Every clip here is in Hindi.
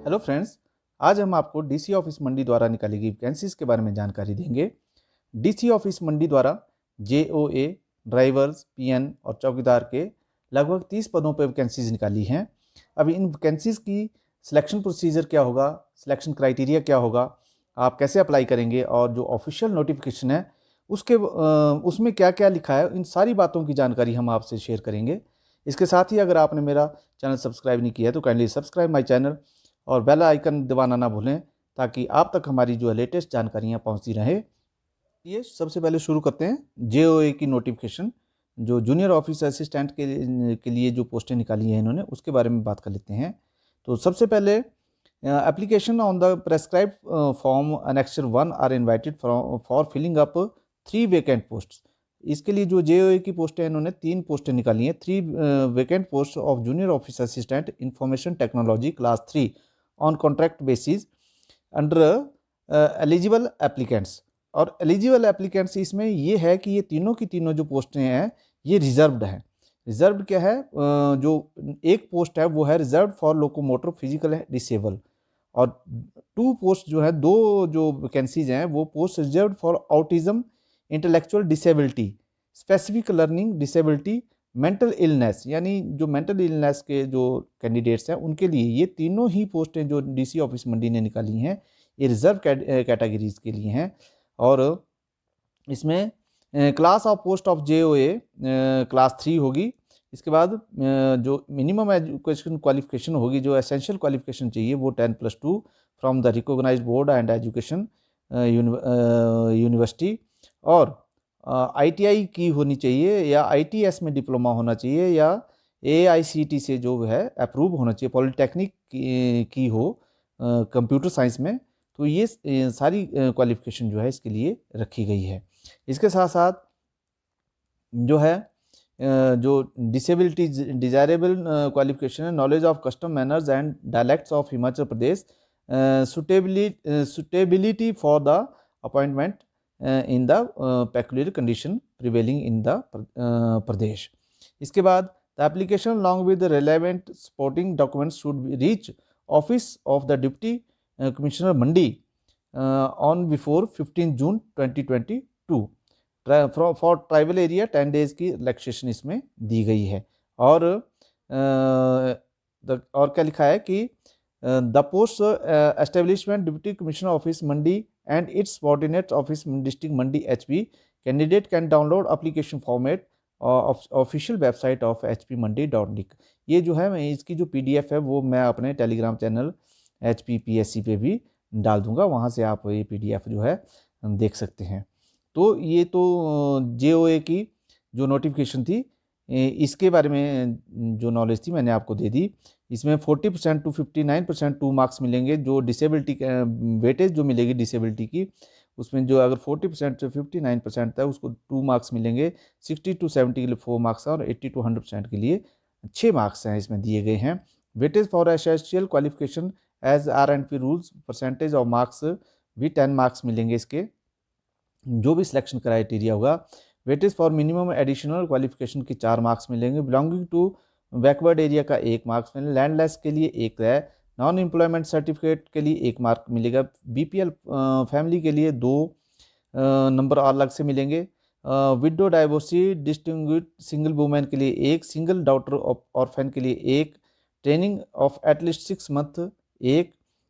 हेलो फ्रेंड्स, आज हम आपको डीसी ऑफिस मंडी द्वारा निकाली गई वैकेंसीज के बारे में जानकारी देंगे। डीसी ऑफिस मंडी द्वारा जेओए, ड्राइवर्स, पीएन और चौकीदार के लगभग 30 पदों पर वैकेंसीज निकाली हैं। अब इन वैकेंसीज की सिलेक्शन प्रोसीजर क्या होगा, सिलेक्शन क्राइटेरिया क्या होगा, आप कैसे अप्लाई करेंगे और जो ऑफिशियल नोटिफिकेशन है उसमें क्या क्या लिखा है, इन सारी बातों की जानकारी हम आपसे शेयर करेंगे। इसके साथ ही अगर आपने मेरा चैनल सब्सक्राइब नहीं किया है तो काइंडली सब्सक्राइब माय चैनल और बेल आइकन दबाना ना भूलें ताकि आप तक हमारी जो लेटेस्ट जानकारियाँ पहुंचती रहे। ये सबसे पहले शुरू करते हैं जेओए की नोटिफिकेशन। जो जूनियर ऑफिस असिस्टेंट के लिए जो पोस्टें निकाली हैं इन्होंने, उसके बारे में बात कर लेते हैं। तो सबसे पहले application on the prescribe form annexure 1 are invited for filling up 3 vacant post. इसके लिए जो जेओए की पोस्टें हैं इन्होंने 3 पोस्टें निकाली हैं। 3 vacant post of junior office assistant information technology class 3 on contract basis under eligible applicants. और एलिजिबल एप्लीकेंट्स इसमें ये है कि ये तीनों की तीनों जो पोस्टें हैं ये रिजर्व्ड हैं। रिजर्व्ड क्या है, जो एक पोस्ट है वो है reserved for locomotor physical disable, और 2 पोस्ट जो है, 2 जो वैकेंसीज हैं वो post reserved for autism, intellectual disability, specific learning disability, mental illness, यानी जो मेंटल इलनेस के जो कैंडिडेट्स हैं उनके लिए ये तीनों ही पोस्टें जो डीसी ऑफिस मंडी ने निकाली हैं ये रिजर्व कैटेगरीज के लिए हैं। और इसमें class of post of JOA class 3 होगी। इसके बाद जो मिनिमम एजुकेशन क्वालिफिकेशन होगी, जो एसेंशियल क्वालिफिकेशन चाहिए वो 10+2 from the recognised board and education university, और आईटीआई की होनी चाहिए या आईटीएस में डिप्लोमा होना चाहिए या एआईसीटी से जो है अप्रूव होना चाहिए, पॉलिटेक्निक की हो कंप्यूटर साइंस में। तो ये सारी क्वालिफिकेशन जो है इसके लिए रखी गई है। इसके साथ साथ जो है जो डिसेबिलिटी डिजायरेबल क्वालिफिकेशन है, knowledge of custom manners and dialects of Himachal Pradesh, suitability for the appointment in the peculiar condition prevailing in the Pradesh. इसके बाद the application along with relevant supporting documents should reach office of the deputy commissioner Mandi on before 15 June 2022 for tribal area 10 days की रिलैक्सेशन इसमें दी गई है। और क्या लिखा है कि the post establishment deputy commissioner office Mandi and it's subordinate office district Mandi HP candidate can download application format official website of hpmandi.nic। ये जो है इसकी जो पीडीएफ है वो मैं अपने टेलीग्राम चैनल HPPSC पे भी डाल दूंगा, वहाँ से आप ये पीडीएफ जो है देख सकते हैं। तो ये तो जेओए की जो नोटिफिकेशन थी इसके बारे में जो नॉलेज थी मैंने आपको दे दी। इसमें 40% टू 59% 2 मार्क्स मिलेंगे। जो डिसेबिलिटी वेटेज जो मिलेगी डिसेबिलिटी की, उसमें जो अगर 40% से 59% था उसको 2 मार्क्स मिलेंगे। 60 to 70 के लिए 4 मार्क्स और 80 to 100% के लिए 6 मार्क्स हैं इसमें दिए गए हैं। Weightage for essential qualification as RNP rules, percentage of marks भी 10 मार्क्स मिलेंगे इसके, जो भी सिलेक्शन क्राइटेरिया होगा। Weightage for minimum additional qualification की 4 मार्क्स मिलेंगे। बिलोंगिंग टू बैकवर्ड एरिया का 1 मार्क्स मिलेगा। लैंडलेस के लिए 1 है। नॉन एम्प्लॉयमेंट सर्टिफिकेट के लिए 1 मार्क मिलेगा। BPL फैमिली के लिए 2 नंबर अलग से मिलेंगे। Window divorcee distinguished single women के लिए 1, सिंगल डॉटर ऑफ ऑर्फन के लिए 1, training of at least 6 month 1,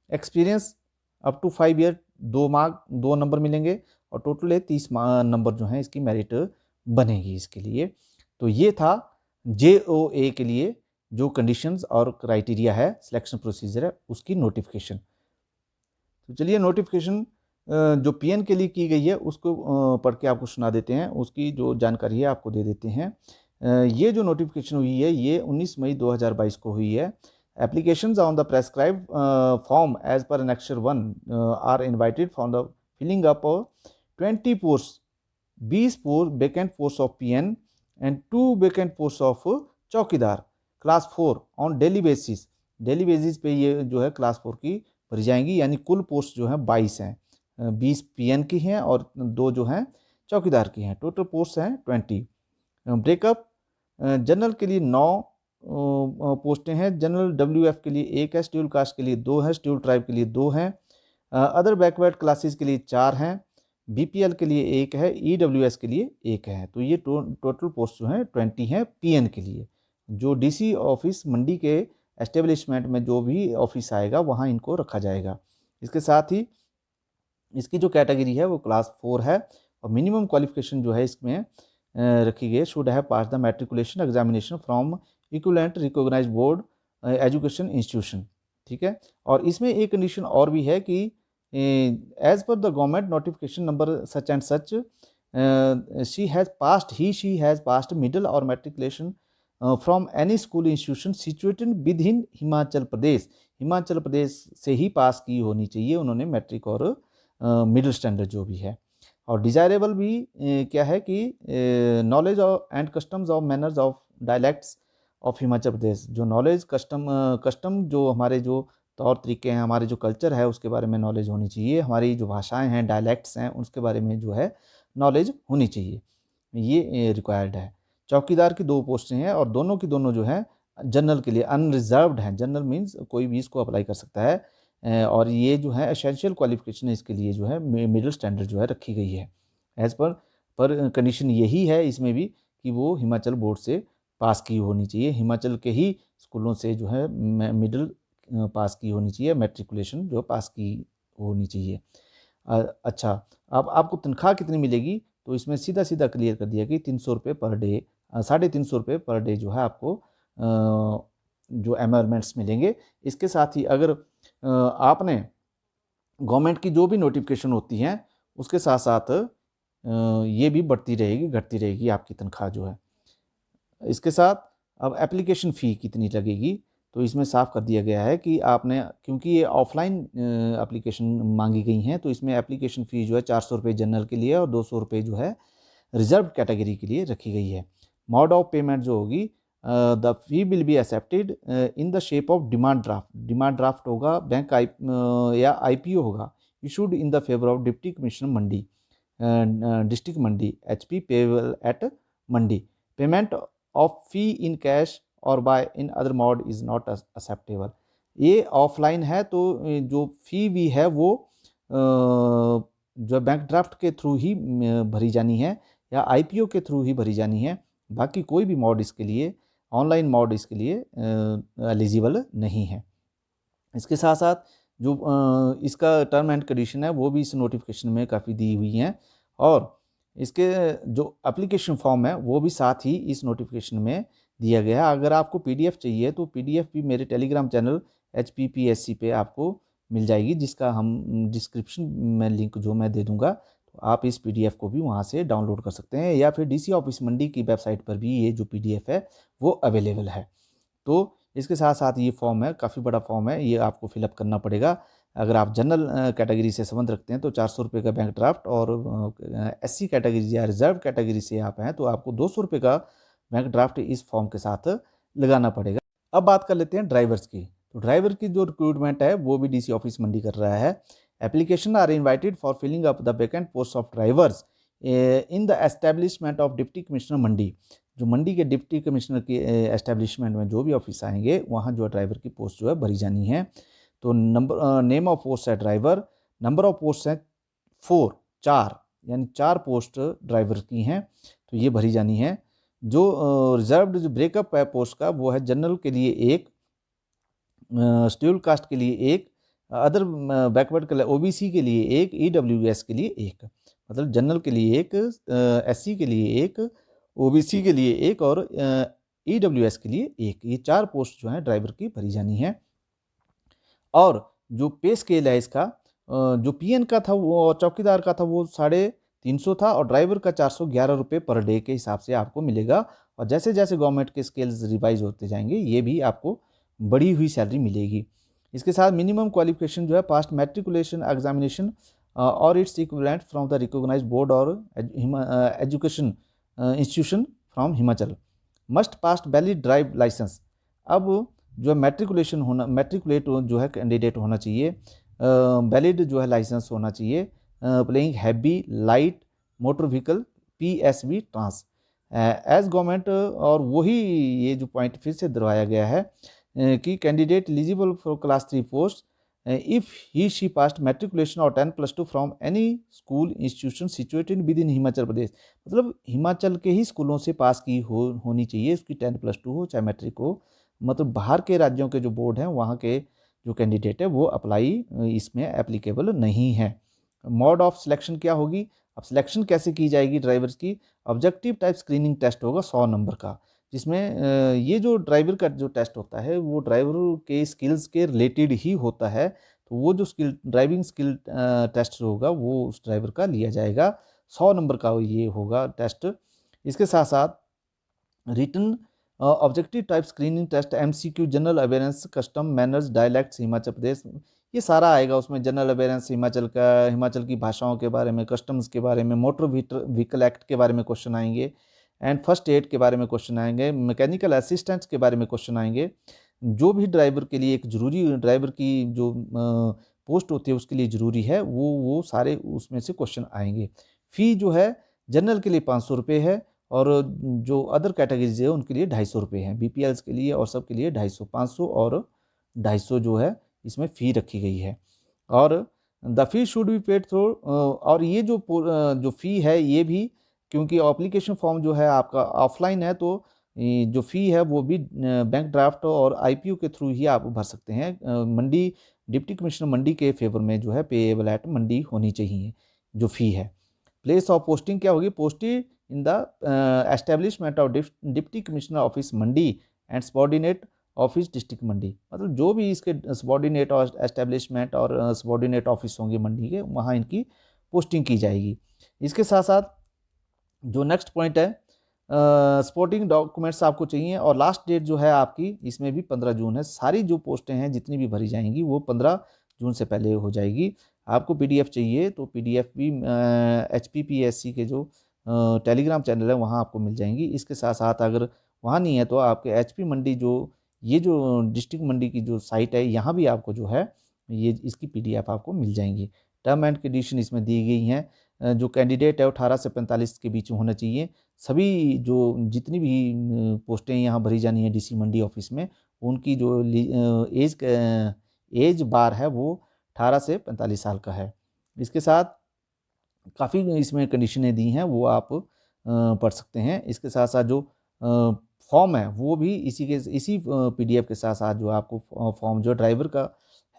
experience up to 5 year 2 mark 2 number मिलेंगे, और टोटल 30 नंबर जो है इसकी मेरिट बनेगी इसके लिए। तो ये था जेओए के लिए जो कंडीशंस और क्राइटेरिया है, सिलेक्शन प्रोसीजर है, उसकी नोटिफिकेशन। तो चलिए नोटिफिकेशन जो पीएन के लिए की गई है उसको पढ़ के आपको सुना देते हैं, उसकी जो जानकारी है आपको दे देते हैं। ये जो नोटिफिकेशन हुई है ये 19 मई 2022 को हुई है। Applications on the prescribe form as per annexure 1 are invited for the filling up 20 post, 20 vacant post of peon and 2 vacant post of chowkidar class 4 on daily basis. Daily basis पे ये जो है क्लास 4 की भरी जाएंगी, यानी कुल पोस्ट जो है 22 हैं। 20 पीएन की हैं और 2 जो हैं चौकीदार की हैं। टोटल पोस्ट हैं 20। ब्रेकअप जनरल के लिए 9 पोस्टें हैं। जनरल WF के लिए 1 है, शेड्यूल कास्ट के लिए 2 है, शेड्यूल ट्राइब के लिए 2 हैं, अदर बैकवर्ड क्लासेस के लिए 4 हैं, BPL के लिए 1 है, EWS के लिए 1 है। तो ये टोटल पोस्ट जो हैं 20 हैं PN के लिए। जो DC ऑफिस मंडी के एस्टेब्लिशमेंट में जो भी ऑफिस आएगा वहाँ इनको रखा जाएगा। इसके साथ ही इसकी जो कैटेगरी है वो क्लास 4 है और मिनिमम क्वालिफिकेशन जो है इसमें रखी गई, should have pass the matriculation examination from equivalent recognised board education institution. ठीक है, और इसमें एक कंडीशन और भी है कि as per the government notification number such and such she has passed middle और matriculation from any school institution situated within Himachal Pradesh. Himachal Pradesh से ही पास की होनी चाहिए उन्होंने मैट्रिक और मिडिल स्टैंडर्ड जो भी है। और डिज़ायरेबल भी क्या है कि knowledge and customs of manners of dialects of Himachal Pradesh. जो नॉलेज कस्टम जो हमारे जो तौर तरीके हैं, हमारे जो कल्चर है उसके बारे में नॉलेज होनी चाहिए, हमारी जो भाषाएं हैं, डायलैक्ट्स हैं, उसके बारे में जो है नॉलेज होनी चाहिए, ये रिक्वायर्ड है। चौकीदार की 2 पोस्टें हैं और दोनों की दोनों जो है जनरल के लिए अनरिजर्व्ड हैं। जनरल मीन्स कोई भी इसको अप्लाई कर सकता है, और ये जो है एसेंशियल क्वालिफिकेशन इसके लिए जो है मिडिल स्टैंडर्ड जो है रखी गई है। एज पर कंडीशन यही है इसमें भी कि वो हिमाचल बोर्ड से पास की होनी चाहिए, हिमाचल के ही स्कूलों से जो है मिडिल पास की होनी चाहिए, मैट्रिकुलेशन जो पास की होनी चाहिए। अच्छा, अब आपको तनख्वाह कितनी मिलेगी, तो इसमें सीधा सीधा क्लियर कर दिया कि 300 रुपये पर डे, 350 रुपये पर डे जो है आपको जो एमरमेंट्स मिलेंगे। इसके साथ ही अगर आपने गवर्नमेंट की जो भी नोटिफिकेशन होती हैं उसके साथ साथ ये भी बढ़ती रहेगी, घटती रहेगी आपकी तनख्वाह जो है। इसके साथ अब एप्लीकेशन फ़ी कितनी लगेगी, तो इसमें साफ कर दिया गया है कि आपने, क्योंकि ये ऑफलाइन एप्लीकेशन मांगी गई हैं, तो इसमें एप्लीकेशन फ़ी जो है 400 रुपये जनरल के लिए और 200 रुपये जो है रिजर्व कैटेगरी के लिए रखी गई है। मोड ऑफ पेमेंट जो होगी, the fee will be accepted in the shape of demand draft. Demand draft होगा, बैंक या IPO होगा, issued in the favour of deputy commissioner Mandi, district Mandi, HP payable at Mandi. Payment of fee in cash और by in other mode is not acceptable. ये ऑफलाइन है, तो जो फ़ी भी है वो जो बैंक ड्राफ्ट के थ्रू ही भरी जानी है या IPO के थ्रू ही भरी जानी है। बाकी कोई भी मोड इसके लिए, ऑनलाइन मोड इसके लिए एलिजिबल नहीं है। इसके साथ साथ जो इसका टर्म एंड कंडीशन है वो भी इस नोटिफिकेशन में काफ़ी दी हुई हैं, और इसके जो एप्लीकेशन फॉर्म है वो भी साथ ही इस नोटिफिकेशन में दिया गया है। अगर आपको PDF चाहिए तो PDF भी मेरे टेलीग्राम चैनल HPPSC पे आपको मिल जाएगी, जिसका हम डिस्क्रिप्शन में लिंक जो मैं दे दूंगा, तो आप इस PDF को भी वहाँ से डाउनलोड कर सकते हैं, या फिर DC ऑफिस मंडी की वेबसाइट पर भी ये जो PDF है वो अवेलेबल है। तो इसके साथ साथ ये फॉर्म है, काफ़ी बड़ा फॉर्म है, ये आपको फिलअप करना पड़ेगा। अगर आप जनरल कैटेगरी से संबंध रखते हैं तो 400 रुपये का बैंक ड्राफ्ट, और SC कैटेगरी या रिजर्व कैटेगरी से आप हैं तो आपको 200 रुपये का बैंक ड्राफ्ट इस फॉर्म के साथ लगाना पड़ेगा। अब बात कर लेते हैं ड्राइवर्स की। तो ड्राइवर की जो रिक्रूटमेंट है वो भी DC ऑफिस मंडी कर रहा है। Application are invited for filling up the vacant post of drivers in the establishment of deputy commissioner Mandi. जो मंडी के डिप्टी कमिश्नर के एस्टेब्लिशमेंट में जो भी ऑफिस आएंगे वहाँ जो ड्राइवर की पोस्ट जो है भरी जानी है। तो नेम ऑफ पोस्ट है ड्राइवर, नंबर ऑफ पोस्ट हैं 4 यानी 4 पोस्ट ड्राइवर की हैं, तो ये भरी जानी है। जो रिजर्व्ड जो ब्रेकअप है पोस्ट का वो है जनरल के लिए 1, शेड्यूल कास्ट के लिए 1, अदर बैकवर्ड के लिए OBC के लिए 1, EWS के लिए 1। मतलब जनरल के लिए 1, SC के लिए 1, OBC के लिए 1 और EWS के लिए 1। ये 4 पोस्ट जो हैं ड्राइवर की भरी जानी है। और जो पे स्केल है इसका, जो PN का था वो चौकीदार का था वो 350 था, और ड्राइवर का 411 रुपये पर डे के हिसाब से आपको मिलेगा। और जैसे जैसे गवर्नमेंट के स्केल्स रिवाइज होते जाएंगे ये भी आपको बढ़ी हुई सैलरी मिलेगी। इसके साथ मिनिमम क्वालिफिकेशन जो है पास्ट मैट्रिकुलेशन एग्जामिनेशन और its equivalent from the recognised board और education institution from Himachal, must passed valid drive licence. अब जो मैट्रिकुलेशन होना, मैट्रिकुलेट जो है कैंडिडेट होना चाहिए, वैलिड जो है लाइसेंस होना चाहिए, playing heavy light motor vehicle PSV trans. As government, और वही ये जो पॉइंट फिर से दोहराया गया है कि candidate eligible for class 3 post if he she passed matriculation और 10+2 from any school institution situated within Himachal Pradesh. मतलब हिमाचल के ही स्कूलों से पास की होनी चाहिए, उसकी 10+2 हो चाहे मैट्रिक हो। मतलब बाहर के राज्यों के जो बोर्ड हैं वहाँ के जो कैंडिडेट है वो अप्लाई इसमें एप्लीकेबल नहीं है। मोड ऑफ सिलेक्शन क्या होगी? अब सिलेक्शन कैसे की जाएगी ड्राइवर्स की? ऑब्जेक्टिव टाइप स्क्रीनिंग टेस्ट होगा 100 नंबर का, जिसमें ये जो ड्राइवर का जो टेस्ट होता है वो ड्राइवर के स्किल्स के रिलेटेड ही होता है। तो वो जो ड्राइविंग स्किल टेस्ट होगा वो उस ड्राइवर का लिया जाएगा, 100 नंबर का ये होगा टेस्ट। इसके साथ साथ written objective type screening test, MCQ, general awareness, custom manners, dialects Himachal Pradesh, ये सारा आएगा उसमें। जनरल अवेयरेंस हिमाचल का, हिमाचल की भाषाओं के बारे में, कस्टम्स के बारे में, मोटर व्हीकल एक्ट के बारे में क्वेश्चन आएंगे, एंड फर्स्ट एड के बारे में क्वेश्चन आएंगे, मैकेनिकल असिस्टेंट्स के बारे में क्वेश्चन आएंगे। जो भी ड्राइवर के लिए एक जरूरी, ड्राइवर की जो पोस्ट होती है उसके लिए ज़रूरी है, वो सारे उसमें से क्वेश्चन आएंगे। फ़ी जो है जनरल के लिए 500 रुपये है, और जो अदर कैटेगरीज है उनके लिए 250 रुपये हैं। BPLs के लिए और सब के लिए 250, 500 और 250 जो है इसमें फ़ी रखी गई है। और the fee should be paid through, और ये जो फ़ी है ये भी, क्योंकि एप्लीकेशन फॉर्म जो है आपका ऑफलाइन है, तो जो फ़ी है वो भी बैंक ड्राफ्ट और IPO के थ्रू ही आप भर सकते हैं। मंडी डिप्टी कमिश्नर मंडी के फेवर में जो है पेएबल एट मंडी होनी चाहिए जो फ़ी है। प्लेस ऑफ पोस्टिंग क्या होगी? Posting in the establishment of deputy commissioner office Mandi and subordinate office district Mandi. मतलब जो भी इसके सबॉर्डिनेट और एस्टेब्लिशमेंट और सबॉर्डिनेट ऑफिस होंगे मंडी के, वहाँ इनकी पोस्टिंग की जाएगी। इसके साथ साथ जो नेक्स्ट पॉइंट है, सपोर्टिंग डॉक्यूमेंट्स आपको चाहिए, और लास्ट डेट जो है आपकी इसमें भी 15 जून है। सारी जो पोस्टें हैं जितनी भी भरी जाएंगी वो 15 जून से पहले हो जाएगी। आपको PDF चाहिए तो PDF भी HPPSC के जो टेलीग्राम चैनल है वहाँ आपको मिल जाएंगी। इसके साथ साथ अगर वहाँ नहीं है तो आपके HP मंडी जो ये जो डिस्ट्रिक्ट मंडी की जो साइट है यहाँ भी आपको जो है ये इसकी PDF आपको मिल जाएंगी। टर्म एंड कंडीशन इसमें दी गई हैं। जो कैंडिडेट है 18 से 45 के बीच में होना चाहिए। सभी जो जितनी भी पोस्टें यहाँ भरी जानी है DC मंडी ऑफिस में, उनकी जो एज बार है वो 18 से 45 साल का है। इसके साथ काफ़ी इसमें कंडीशनें दी हैं, वो आप पढ़ सकते हैं। इसके साथ साथ जो फॉर्म है वो भी इसी PDF के साथ साथ जो आपको फॉर्म जो ड्राइवर का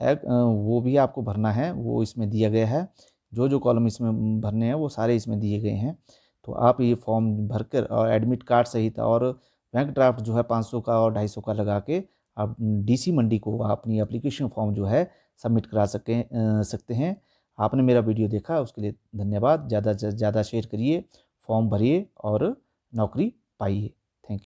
है वो भी आपको भरना है, वो इसमें दिया गया है। जो कॉलम इसमें भरने हैं वो सारे इसमें दिए गए हैं। तो आप ये फॉर्म भरकर और एडमिट कार्ड सहित और बैंक ड्राफ्ट जो है 500 का और 250 का लगा के आप DC मंडी को अपनी एप्लीकेशन फॉर्म जो है सबमिट करा सकते हैं। आपने मेरा वीडियो देखा उसके लिए धन्यवाद। ज़्यादा से ज़्यादा शेयर करिए, फॉर्म भरिए और नौकरी पाइए।